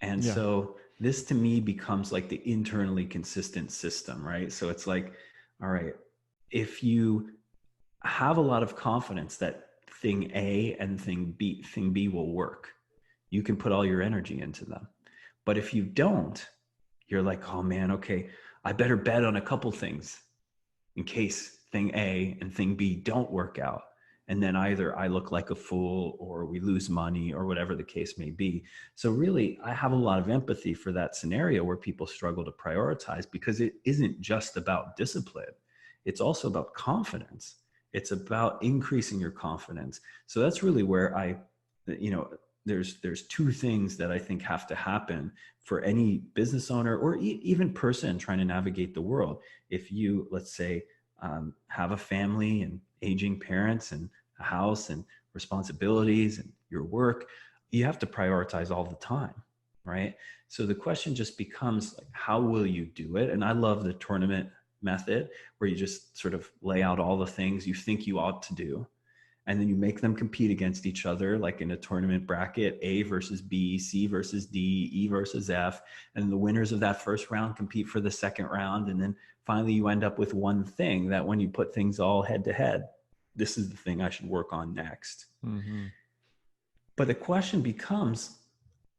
And so this to me becomes like the internally consistent system, right? So it's like, all right, if you have a lot of confidence that thing A and thing B will work, you can put all your energy into them. But if you don't, you're like, oh man, okay, I better bet on a couple things in case thing A and thing B don't work out. And then either I look like a fool or we lose money or whatever the case may be. So really, I have a lot of empathy for that scenario where people struggle to prioritize, because it isn't just about discipline. It's also about confidence. It's about increasing your confidence. So that's really where there's 2 things that I think have to happen for any business owner or even person trying to navigate the world. If you, let's say, have a family and aging parents and a house and responsibilities and your work, you have to prioritize all the time, right? So the question just becomes, like, how will you do it? And I love the tournament method, where you just sort of lay out all the things you think you ought to do. and then you make them compete against each other, like in a tournament bracket, A versus B, C versus D, E versus F. And the winners of that first round compete for the second round. And then finally you end up with one thing that when you put things all head to head, this is the thing I should work on next. Mm-hmm. But the question becomes,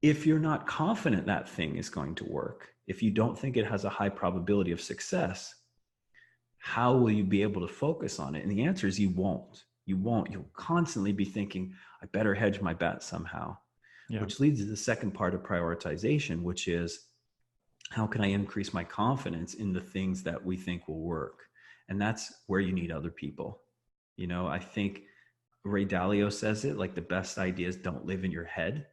if you're not confident that thing is going to work, if you don't think it has a high probability of success, how will you be able to focus on it? And the answer is you won't. You won't. You'll constantly be thinking, I better hedge my bet somehow, Yeah. which leads to the second part of prioritization, which is how can I increase my confidence in the things that we think will work? And that's where you need other people. You know, I think Ray Dalio says it, like the best ideas don't live in your head,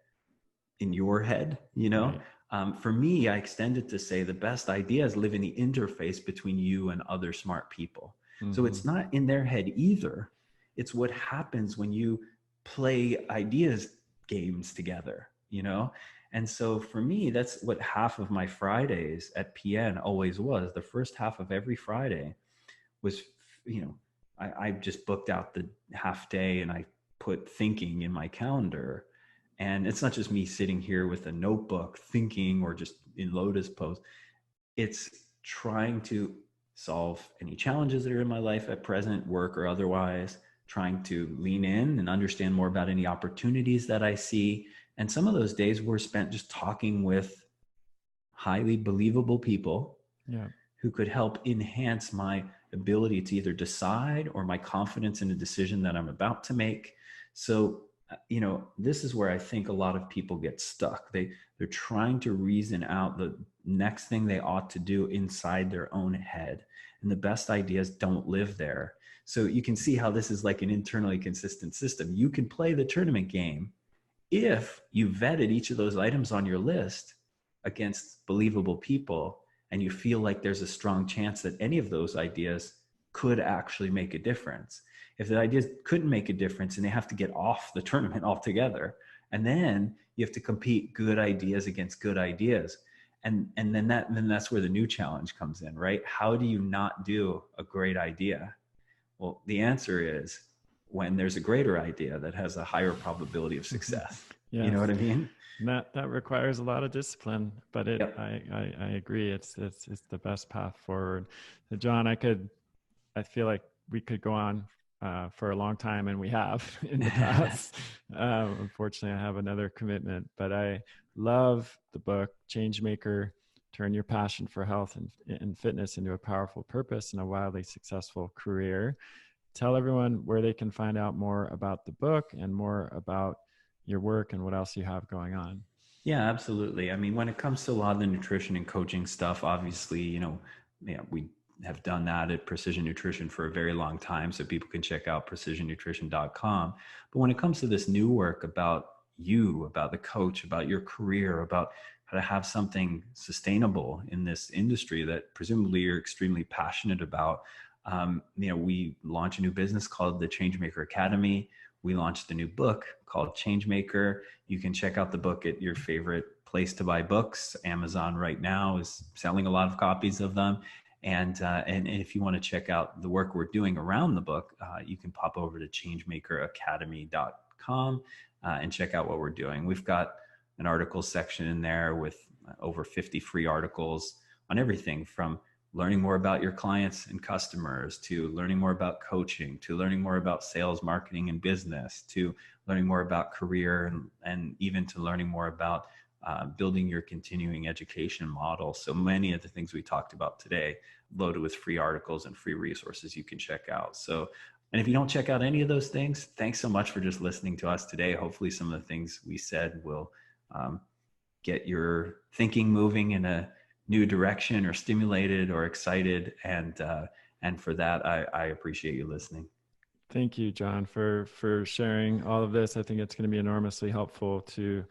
you know? Right. For me, I extend it to say the best ideas live in the interface between you and other smart people. Mm-hmm. So it's not in their head either. It's what happens when you play ideas games together, you know? And so for me, that's what half of my Fridays at PN always was. The first half of every Friday was, you know, I just booked out the half day and I put thinking in my calendar. And it's not just me sitting here with a notebook thinking or just in lotus pose. It's trying to solve any challenges that are in my life at present, work or otherwise, trying to lean in and understand more about any opportunities that I see. And some of those days were spent just talking with highly believable people Yeah. who could help enhance my ability to either decide or my confidence in a decision that I'm about to make. So, you know, this is where I think a lot of people get stuck. They're trying to reason out the next thing they ought to do inside their own head. And the best ideas don't live there. So you can see how this is like an internally consistent system. You can play the tournament game if you vetted each of those items on your list against believable people and you feel like there's a strong chance that any of those ideas could actually make a difference. If the ideas couldn't make a difference, and they have to get off the tournament altogether, and then you have to compete good ideas against good ideas. And then that's where the new challenge comes in, right? How do you not do a great idea? Well, the answer is when there's a greater idea that has a higher probability of success. Yes. You know what I mean? And that requires a lot of discipline, but Yep. I agree. It's the best path forward. So John, I feel like we could go on for a long time, and we have in the past. Unfortunately, I have another commitment, but I love the book Changemaker. Turn your passion for health and fitness into a powerful purpose and a wildly successful career. Tell everyone where they can find out more about the book and more about your work and what else you have going on. Yeah, absolutely. I mean, when it comes to a lot of the nutrition and coaching stuff, obviously, we have done that at Precision Nutrition for a very long time. So people can check out precisionnutrition.com. But when it comes to this new work about you, about the coach, about your career, about how to have something sustainable in this industry that presumably you're extremely passionate about, we launched a new business called the Changemaker Academy. We launched a new book called Changemaker. You can check out the book at your favorite place to buy books. Amazon right now is selling a lot of copies of them. And if you want to check out the work we're doing around the book, you can pop over to changemakeracademy.com and check out what we're doing. We've got an article section in there with over 50 free articles on everything from learning more about your clients and customers, to learning more about coaching, to learning more about sales, marketing, and business, to learning more about career, and even to learning more about building your continuing education model. So many of the things we talked about today, loaded with free articles and free resources you can check out. So, and if you don't check out any of those things, thanks so much for just listening to us today. Hopefully some of the things we said will get your thinking moving in a new direction, or stimulated or excited. And for that, I appreciate you listening. Thank you, John, for sharing all of this. I think it's going to be enormously helpful to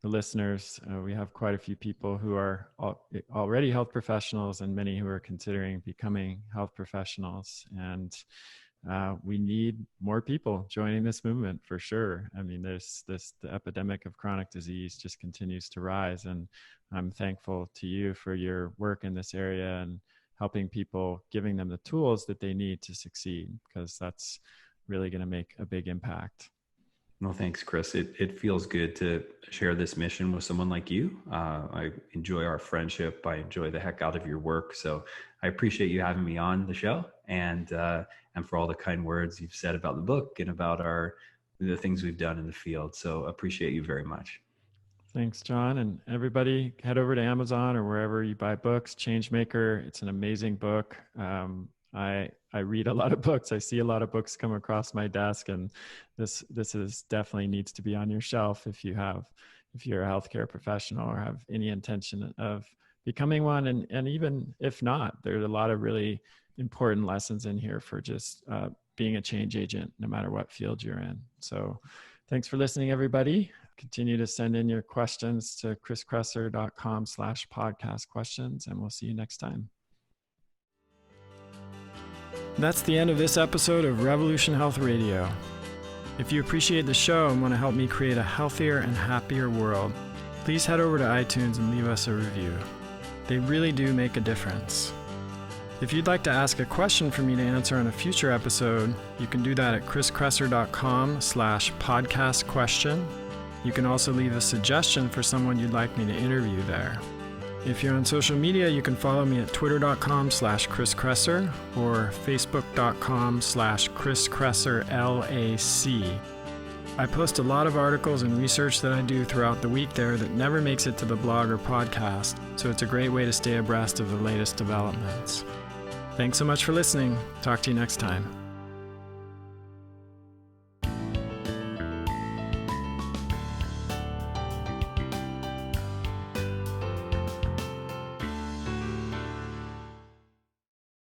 the listeners. We have quite a few people who are already health professionals, and many who are considering becoming health professionals. And we need more people joining this movement for sure. I mean, the epidemic of chronic disease just continues to rise, and I'm thankful to you for your work in this area and helping people, giving them the tools that they need to succeed, because that's really going to make a big impact. No, thanks, Kris. It feels good to share this mission with someone like you. I enjoy our friendship. I enjoy the heck out of your work. So I appreciate you having me on the show, and for all the kind words you've said about the book and about the things we've done in the field. So appreciate you very much. Thanks, John. And everybody, head over to Amazon or wherever you buy books. Changemaker. It's an amazing book. I read a lot of books. I see a lot of books come across my desk, and this is definitely needs to be on your shelf if you're a healthcare professional or have any intention of becoming one. And even if not, there's a lot of really important lessons in here for just being a change agent, no matter what field you're in. So thanks for listening, everybody. Continue to send in your questions to kriskresser.com/podcast questions, and we'll see you next time. That's the end of this episode of Revolution Health Radio. If you appreciate the show and want to help me create a healthier and happier world, please head over to iTunes and leave us a review. They really do make a difference. If you'd like to ask a question for me to answer on a future episode, you can do that at kriskresser.com/podcast question. You can also leave a suggestion for someone you'd like me to interview there. If you're on social media, you can follow me at twitter.com/Kris Kresser or facebook.com/Kris Kresser L.A.C. I post a lot of articles and research that I do throughout the week there that never makes it to the blog or podcast, so it's a great way to stay abreast of the latest developments. Thanks so much for listening. Talk to you next time.